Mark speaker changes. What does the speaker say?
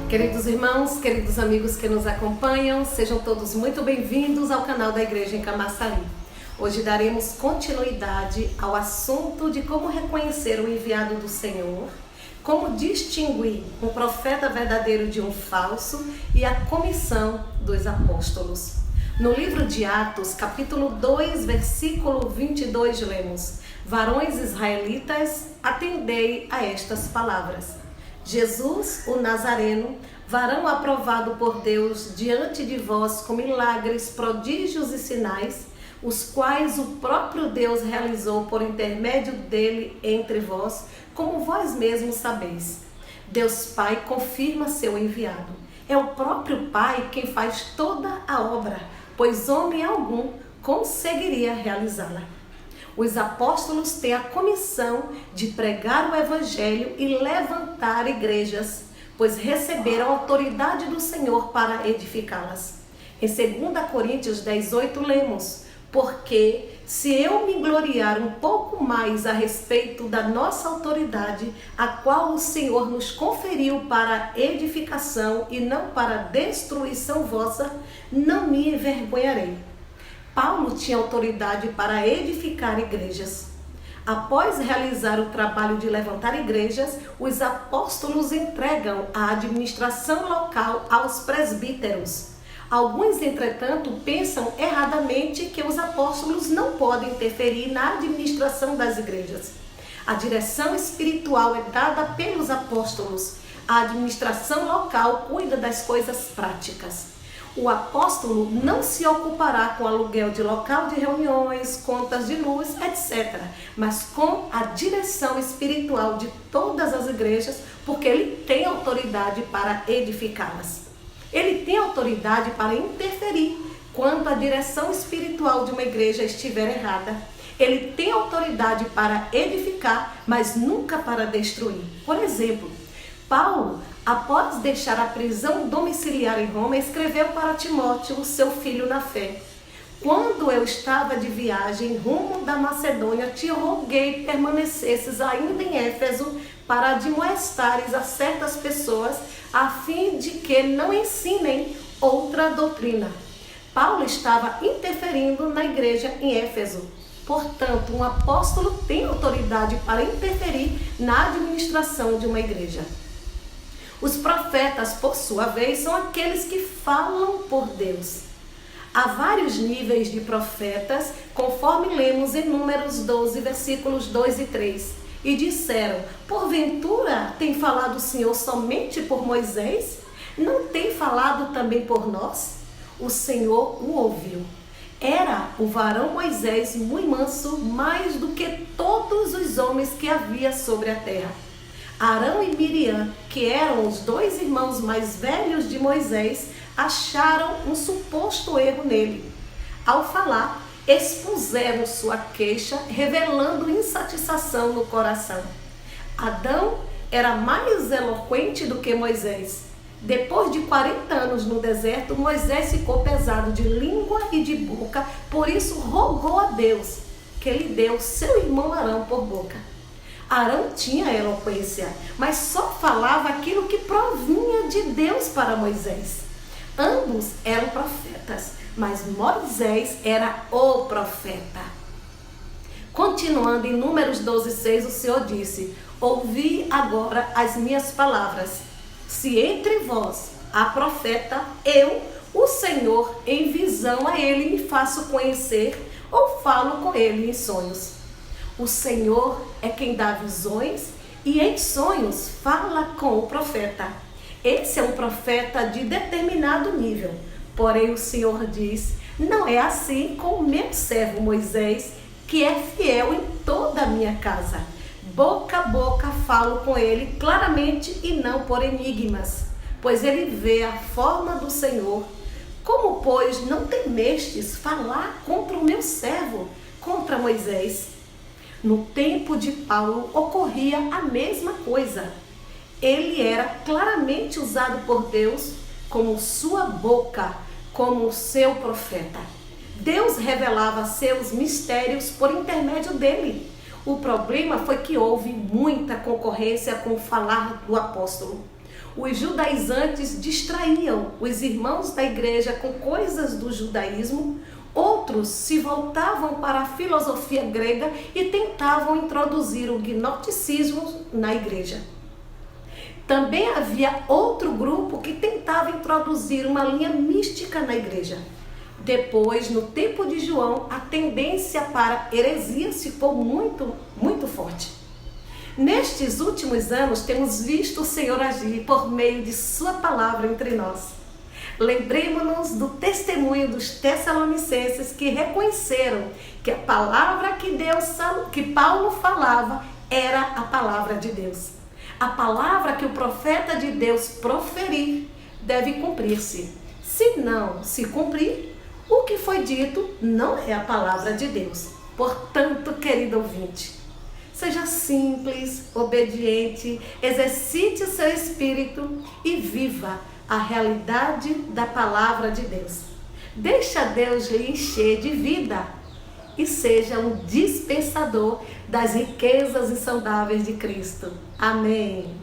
Speaker 1: Queridos irmãos, queridos amigos que nos acompanham, sejam todos muito bem-vindos ao canal da Igreja em Camaçari. Hoje daremos continuidade ao assunto de como reconhecer o enviado do Senhor, como distinguir um profeta verdadeiro de um falso e a comissão dos apóstolos. No livro de Atos, capítulo 2, versículo 22, lemos: Varões israelitas, atendei a estas palavras. Jesus, o Nazareno, varão aprovado por Deus diante de vós com milagres, prodígios e sinais, os quais o próprio Deus realizou por intermédio dele entre vós, como vós mesmos sabeis. Deus Pai confirma seu enviado. É o próprio Pai quem faz toda a obra, pois homem algum conseguiria realizá-la. Os apóstolos têm a comissão de pregar o evangelho e levantar igrejas, pois receberam a autoridade do Senhor para edificá-las. Em 2 Coríntios 10:8 lemos: Porque se eu me gloriar um pouco mais a respeito da nossa autoridade, a qual o Senhor nos conferiu para edificação e não para destruição vossa, não me envergonharei. Paulo tinha autoridade para edificar igrejas. Após realizar o trabalho de levantar igrejas, os apóstolos entregam a administração local aos presbíteros. Alguns, entretanto, pensam erradamente que os apóstolos não podem interferir na administração das igrejas. A direção espiritual é dada pelos apóstolos. A administração local cuida das coisas práticas. O apóstolo não se ocupará com aluguel de local de reuniões, contas de luz, etc., mas com a direção espiritual de todas as igrejas, porque ele tem autoridade para edificá-las. Ele tem autoridade para interferir quando a direção espiritual de uma igreja estiver errada. Ele tem autoridade para edificar, mas nunca para destruir. Por exemplo, Paulo, após deixar a prisão domiciliar em Roma, escreveu para Timóteo, seu filho na fé: Quando eu estava de viagem rumo da Macedônia, te roguei permanecesses ainda em Éfeso para admoestares a certas pessoas, a fim de que não ensinem outra doutrina. Paulo estava interferindo na igreja em Éfeso. Portanto, um apóstolo tem autoridade para interferir na administração de uma igreja. Os profetas, por sua vez, são aqueles que falam por Deus. Há vários níveis de profetas, conforme lemos em Números 12, versículos 2 e 3. E disseram: Porventura tem falado o Senhor somente por Moisés? Não tem falado também por nós? O Senhor o ouviu. Era o varão Moisés muito manso, mais do que todos os homens que havia sobre a terra. Arão e Miriam, que eram os dois irmãos mais velhos de Moisés, acharam um suposto erro nele. Ao falar, expuseram sua queixa, revelando insatisfação no coração. Adão era mais eloquente do que Moisés. Depois de 40 anos no deserto, Moisés ficou pesado de língua e de boca, por isso rogou a Deus que lhe deu seu irmão Arão por boca. Arão tinha eloquência, mas só falava aquilo que provinha de Deus para Moisés. Ambos eram profetas, mas Moisés era o profeta. Continuando em Números 12:6, o Senhor disse: Ouvi agora as minhas palavras. Se entre vós há profeta, eu, o Senhor, em visão a ele me faço conhecer ou falo com ele em sonhos. O Senhor é quem dá visões e em sonhos fala com o profeta. Esse é um profeta de determinado nível. Porém o Senhor diz: não é assim com o meu servo Moisés, que é fiel em toda a minha casa. Boca a boca falo com ele claramente e não por enigmas, pois ele vê a forma do Senhor. Como, pois, não temestes falar contra o meu servo, contra Moisés? No tempo de Paulo ocorria a mesma coisa. Ele era claramente usado por Deus como sua boca, como seu profeta. Deus revelava seus mistérios por intermédio dele. O problema foi que houve muita concorrência com o falar do apóstolo. Os judaizantes distraíam os irmãos da igreja com coisas do judaísmo, outros se voltavam para a filosofia grega e tentavam introduzir o gnosticismo na igreja. Também havia outro grupo que tentava introduzir uma linha mística na igreja. Depois, no tempo de João, a tendência para heresia ficou muito forte. Nestes últimos anos, temos visto o Senhor agir por meio de sua palavra entre nós. Lembremos-nos do testemunho dos Tessalonicenses que reconheceram que a palavra que Paulo falava era a palavra de Deus. A palavra que o profeta de Deus proferir deve cumprir-se. Se não se cumprir, o que foi dito não é a palavra de Deus. Portanto, querido ouvinte, seja simples, obediente, exercite o seu espírito e viva a realidade da palavra de Deus. Deixa Deus lhe encher de vida e seja um dispensador das riquezas insondáveis de Cristo. Amém.